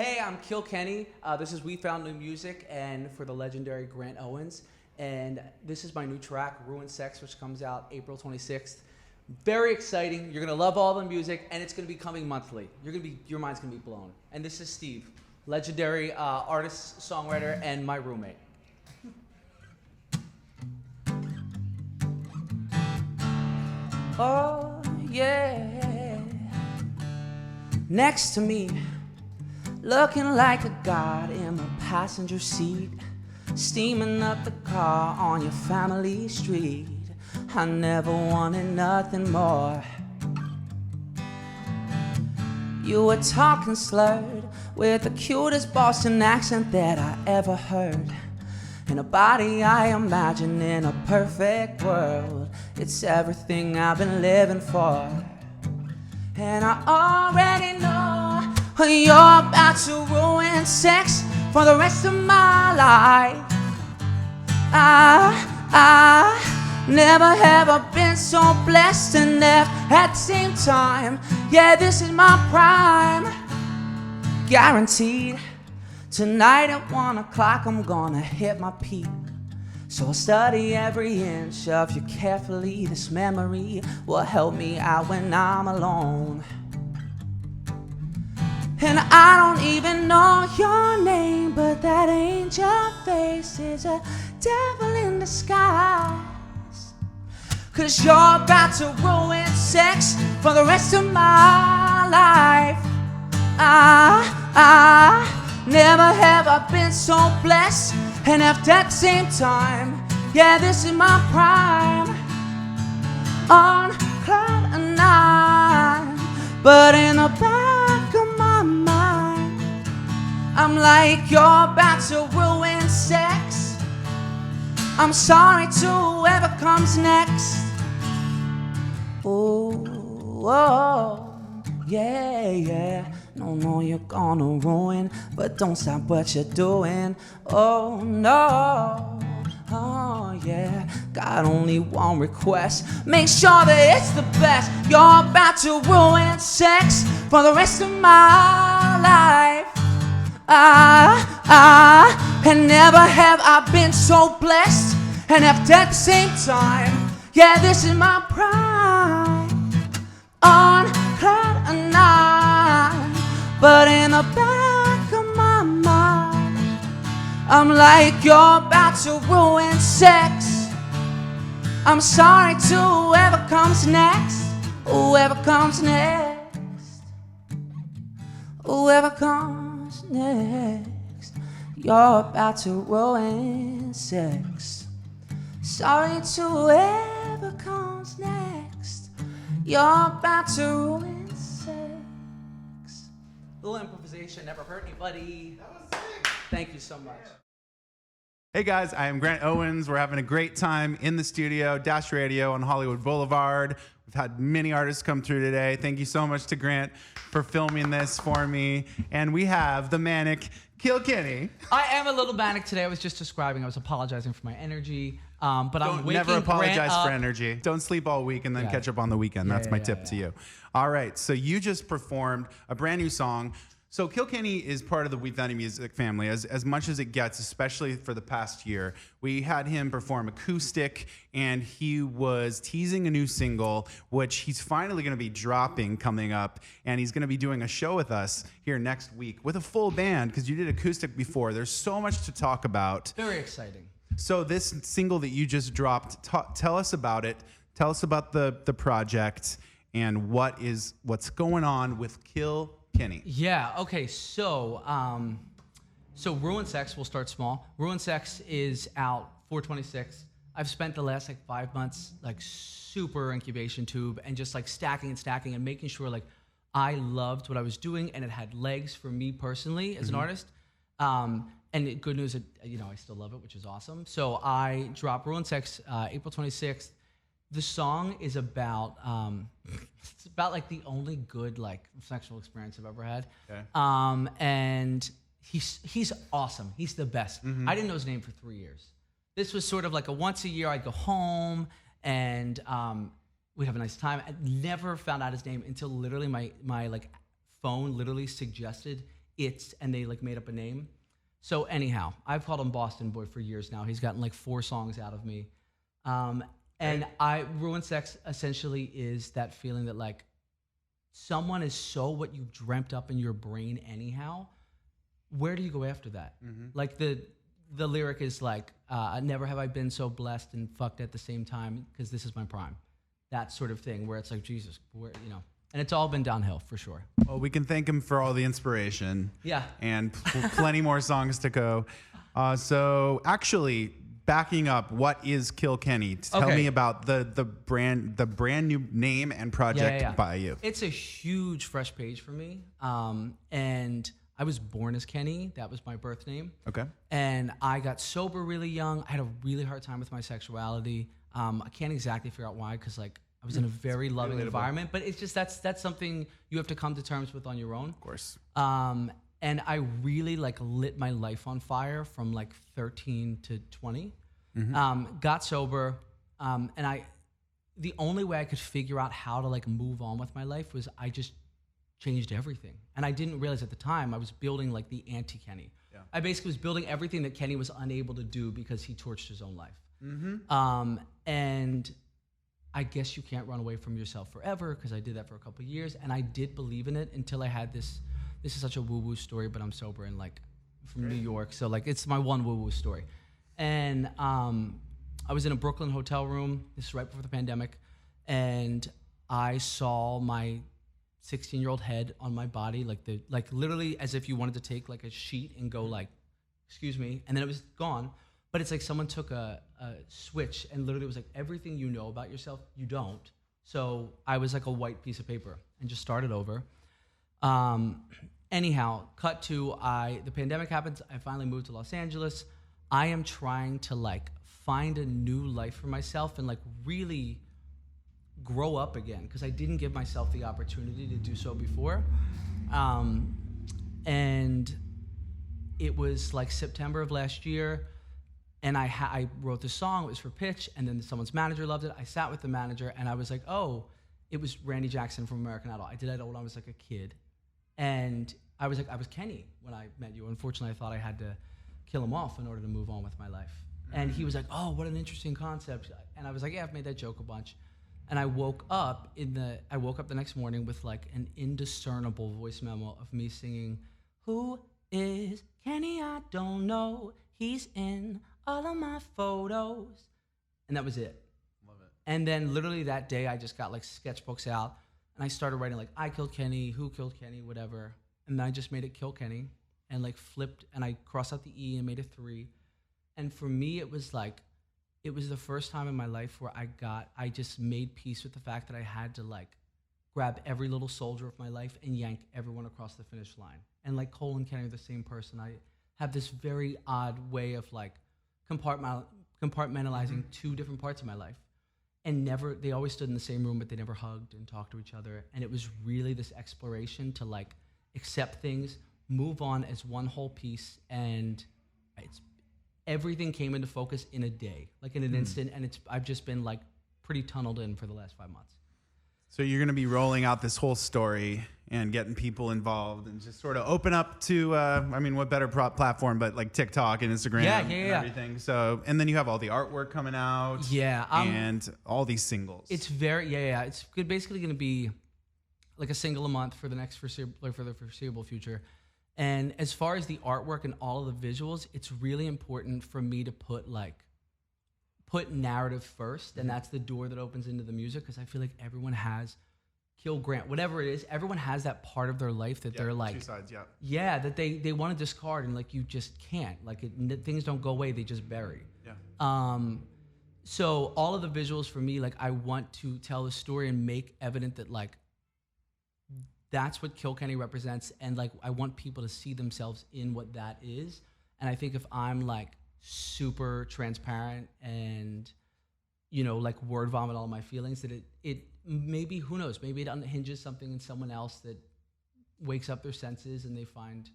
Hey, I'm K3nny. This is We Found New Music, and for the legendary Grant Owens. And this is my new track, Ruined Sex, which comes out April 26th. Very exciting. You're gonna love all the music, and it's gonna be coming monthly. Your mind's gonna be blown. And this is Steve, legendary artist, songwriter, and my roommate. Oh yeah. Next to me, looking like a god in the passenger seat, steaming up the car on your family street. I never wanted nothing more. You were talking slurred with the cutest Boston accent that I ever heard, and a body I imagine in a perfect world. It's everything I've been living for, and I already know you're about to ruin sex for the rest of my life. I never have I been so blessed and left at the same time. Yeah, this is my prime, guaranteed. Tonight at 1 o'clock I'm gonna hit my peak. So I'll study every inch of you carefully. This memory will help me out when I'm alone. And I don't even know your name, but that angel face is a devil in disguise. 'Cause you're about to ruin sex for the rest of my life. I never have I been so blessed, and after at the same time, yeah, this is my prime. On cloud 9, but in the back of my mind, I'm like, you're about to ruin sex. I'm sorry to whoever comes next. Oh, yeah, yeah. No, you're gonna ruin, but don't stop what you're doing. Oh, no. Oh, yeah. Got only one request. Make sure that it's the best. You're about to ruin sex for the rest of my life. And never have I been so blessed, and after at the same time, yeah, this is my prime. On cloud 9, but in the back of my mind, I'm like, you're about to ruin sex. I'm sorry to whoever comes next. Whoever comes next. Whoever comes next. You're about to ruin sex. Sorry to whoever comes next. You're about to ruin sex. Little improvisation never hurt anybody. That was sick. Thank you so much. Hey guys, I am Grant Owens. We're having a great time in the studio, Dash Radio on Hollywood Boulevard. We've had many artists come through today. Thank you so much to Grant for filming this for me. And we have the manic K3nny. I am a little manic today. I was just describing. I was apologizing for my energy. But I'm waking never apologize Grant up. for energy. Don't sleep all week and then catch up on the weekend. That's my tip to you. All right, so you just performed a brand new song. So K3nny is part of the We Found New Music family as much as it gets, especially for the past year. We had him perform acoustic, and he was teasing a new single, which he's finally going to be dropping coming up, and he's going to be doing a show with us here next week with a full band, because you did acoustic before. There's so much to talk about. Very exciting. So this single that you just dropped, tell us about it. Tell us about the project and what's going on with K3nny. Yeah. Okay. So, Ruined Sex will start small. Ruined Sex is out 4/26. I've spent the last 5 months super incubation tube and just stacking and making sure I loved what I was doing and it had legs for me personally as an artist. And the good news, I still love it, which is awesome. So I dropped Ruined Sex April 26th. The song is about it's about the only good sexual experience I've ever had. Okay. And he's awesome. He's the best. Mm-hmm. I didn't know his name for 3 years. This was sort of a once a year I'd go home and we'd have a nice time. I never found out his name until literally my phone literally suggested it's, and they like made up a name. So anyhow, I've called him Boston Boy for years now. He's gotten like 4 songs out of me. And Ruined Sex essentially is that feeling that like someone is so what you dreamt up in your brain anyhow. Where do you go after that? Like the lyric is like, never have I been so blessed and fucked at the same time because this is my prime. That sort of thing where it's like, Jesus, where, you know. And it's all been downhill for sure. Well, we can thank him for all the inspiration. Yeah. And plenty more songs to go. So actually, backing up, what is K3nny? Tell me about the brand new name and project by you. It's a huge fresh page for me. And I was born as Kenny. That was my birth name. Okay. And I got sober really young. I had a really hard time with my sexuality. I can't exactly figure out why, because like I was in a very loving environment, but it's just that's something you have to come to terms with on your own. Of course. And I really like lit my life on fire from like 13 to 20. Got sober, and the only way I could figure out how to like move on with my life was I just changed everything. And I didn't realize at the time I was building like the anti-Kenny. Yeah. I basically was building everything that Kenny was unable to do because he torched his own life. And I guess you can't run away from yourself forever, because I did that for a couple of years, and I did believe in it until I had this is such a woo-woo story, but I'm sober and like from New York, so like it's my one woo-woo story. And I was in a Brooklyn hotel room, this is right before the pandemic, and I saw my 16-year-old head on my body, like literally as if you wanted to take like a sheet and go like, excuse me, and then it was gone. But it's like someone took a switch and literally was like, everything you know about yourself, you don't. So I was like a white piece of paper and just started over. Anyhow, cut to the pandemic happens. I finally moved to Los Angeles. I am trying to like find a new life for myself and like really grow up again, because I didn't give myself the opportunity to do so before. And it was like September of last year. And I wrote this song, it was for pitch, and then someone's manager loved it. I sat with the manager, and I was like, oh, it was Randy Jackson from American Idol. I did that when I was like a kid. And I was like, I was Kenny when I met you. Unfortunately, I thought I had to kill him off in order to move on with my life. And he was like, oh, what an interesting concept. And I was like, yeah, I've made that joke a bunch. And I woke up the next morning with like an indiscernible voice memo of me singing, who is Kenny? I don't know. He's in all of my photos. And that was it. Love it. And then literally that day, I just got like sketchbooks out, and I started writing like, I killed Kenny, who killed Kenny, whatever. And then I just made it K3nny, and like flipped, and I crossed out the E and made a 3. And for me, it was the first time in my life where I just made peace with the fact that I had to like grab every little soldier of my life and yank everyone across the finish line. And like Cole and Kenny are the same person. I have this very odd way of like compartmentalizing 2 different parts of my life. And they always stood in the same room, but they never hugged and talked to each other. And it was really this exploration to like accept things, move on as one whole piece, and everything came into focus in a day, like in an instant. And I've just been like pretty tunneled in for the last 5 months. So you're going to be rolling out this whole story and getting people involved and just sort of open up to, I mean, what better platform but like TikTok and Instagram and everything. So, and then you have all the artwork coming out. Yeah. And all these singles. It's it's basically going to be like a single a month for the foreseeable future. And as far as the artwork and all of the visuals, it's really important for me to put narrative first, and that's the door that opens into the music, because I feel like everyone has Kill Grant, whatever it is, everyone has that part of their life that they're like, 2 sides, that they want to discard, and like you just can't, like things don't go away, they just bury. So all of the visuals for me, like I want to tell the story and make evident that like that's what K3nny represents, and like I want people to see themselves in what that is. And I think if I'm like super transparent and, you know, like word vomit all my feelings, that it maybe, who knows, maybe it unhinges something in someone else that wakes up their senses and they find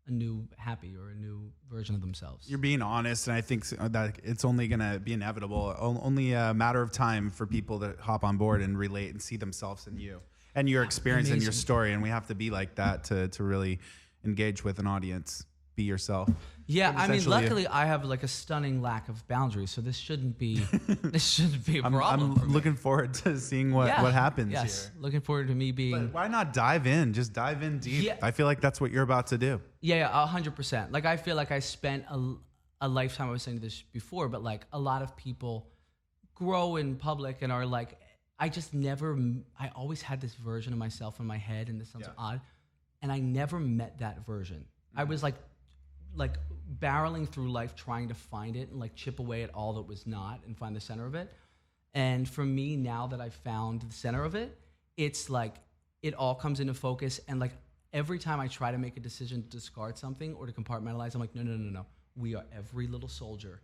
a new happy or a new version of themselves. You're being honest, and I think that it's only going to be inevitable, only a matter of time for people to hop on board and relate and see themselves in you and your experience and your story. And we have to be like that to really engage with an audience, be yourself. Yeah, And I mean, essentially- luckily I have like a stunning lack of boundaries, so this shouldn't be a problem. I'm for me. looking forward to seeing what happens Yes, here. looking forward to me being. But why not dive in? Just dive in deep. Yeah. I feel like that's what you're about to do. Yeah, 100%. Like I feel like I spent a lifetime. I was saying this before, but like a lot of people grow in public and are like, I just never. I always had this version of myself in my head, and this sounds odd, and I never met that version. I was like barreling through life trying to find it and like chip away at all that was not and find the center of it. And for me, now that I've found the center of it, it's like it all comes into focus. And like every time I try to make a decision to discard something or to compartmentalize, I'm like, no. We are every little soldier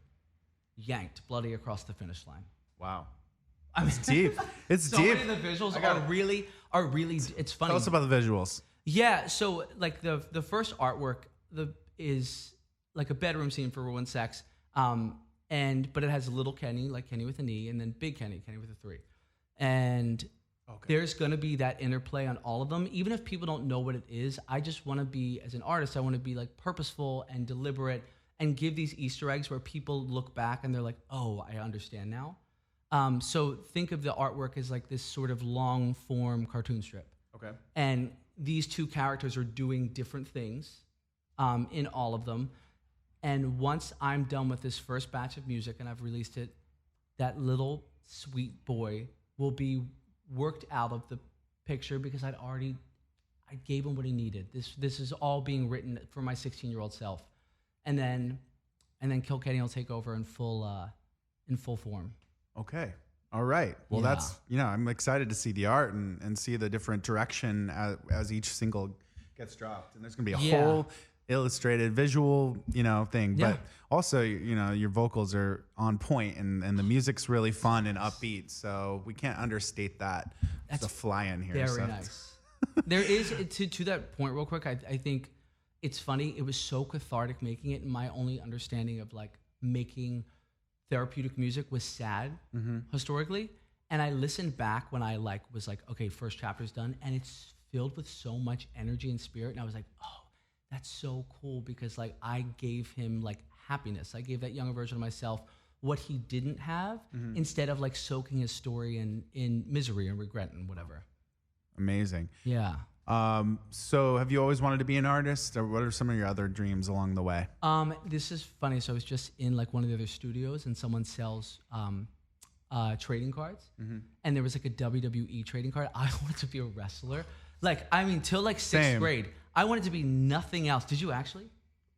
yanked bloody across the finish line. Wow. It's deep. It's So deep. many of the visuals are really, it's funny. Tell us about the visuals. Yeah, so like the first artwork is like a bedroom scene for Ruined Sex, but it has little Kenny, like Kenny with an E, and then big Kenny, Kenny with a 3. And there's gonna be that interplay on all of them. Even if people don't know what it is, I just wanna be, as an artist, I wanna be like purposeful and deliberate and give these Easter eggs where people look back and they're like, oh, I understand now. So think of the artwork as like this sort of long form cartoon strip. Okay. And these two characters are doing different things in all of them. And once I'm done with this first batch of music and I've released it, that little sweet boy will be worked out of the picture because I gave him what he needed. This is all being written for my 16-year-old self. And then K3nny will take over in full form. Okay. All right. Well, that's, I'm excited to see the art and see the different direction as each single gets dropped. And there's going to be a whole illustrated visual, thing. Yeah. But also, your vocals are on point and the music's really fun and upbeat. So we can't understate that. That's a fly in here. Very nice. There is, to that point real quick, I think it's funny. It was so cathartic making it. And my only understanding of like making therapeutic music was sad historically. And I listened back when I was like, okay, first chapter's done. And it's filled with so much energy and spirit. And I was like, oh, that's so cool because like I gave him like happiness. I gave that younger version of myself what he didn't have instead of like soaking his story in misery and regret and whatever. Amazing. Yeah. So have you always wanted to be an artist, or what are some of your other dreams along the way? This is funny. So I was just in like one of the other studios and someone sells trading cards. And there was like a WWE trading card. I wanted to be a wrestler. Till like sixth grade, I wanted to be nothing else. Did you actually?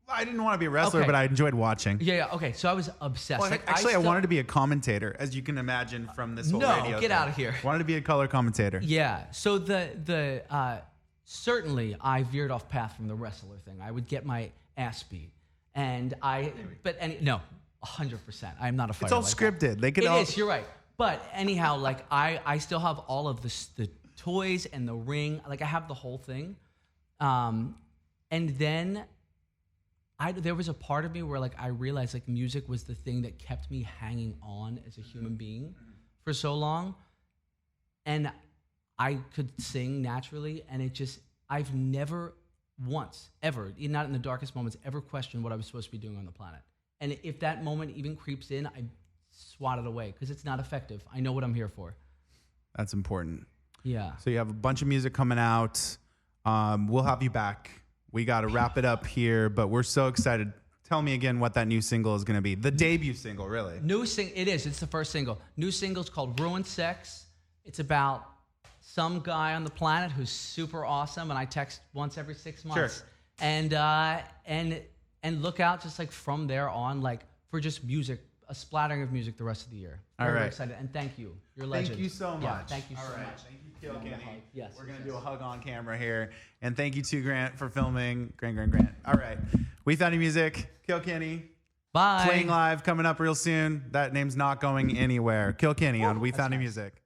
I didn't want to be a wrestler, but I enjoyed watching. Yeah. Okay. So I was obsessed. Well, I wanted to be a commentator, as you can imagine from this whole radio. No, get thing. out of here. Wanted to be a color commentator. Yeah. So certainly I veered off path from the wrestler thing. I would get my ass beat, and no, 100%. I'm not a fighter. It's all like scripted. That. They could. It is. You're right. But anyhow, like I still have all of the toys and the ring. Like I have the whole thing, and then there was a part of me where like I realized like music was the thing that kept me hanging on as a human being for so long, and I could sing naturally, and I've never once, ever, not in the darkest moments, ever questioned what I was supposed to be doing on the planet. And if that moment even creeps in, I swat it away because it's not effective. I know what I'm here for. That's important. Yeah. So you have a bunch of music coming out. We'll have you back. We got to wrap it up here, but we're so excited. Tell me again what that new single is going to be. The debut single, really. It is. It's the first single. New single's called Ruined Sex. It's about some guy on the planet who's super awesome, and I text once every 6 months. Sure. And look out just like from there on, like for just music, a splattering of music the rest of the year. Very excited, and thank you. You're a legend. Thank you so much. Yeah, thank you so much. Thank you, K3nny. Yes. We're gonna do a hug on camera here, and thank you to Grant for filming. Grant. All right, K3nny Music, K3nny. Bye. Playing live, coming up real soon. That name's not going anywhere. K3nny on K3nny Music.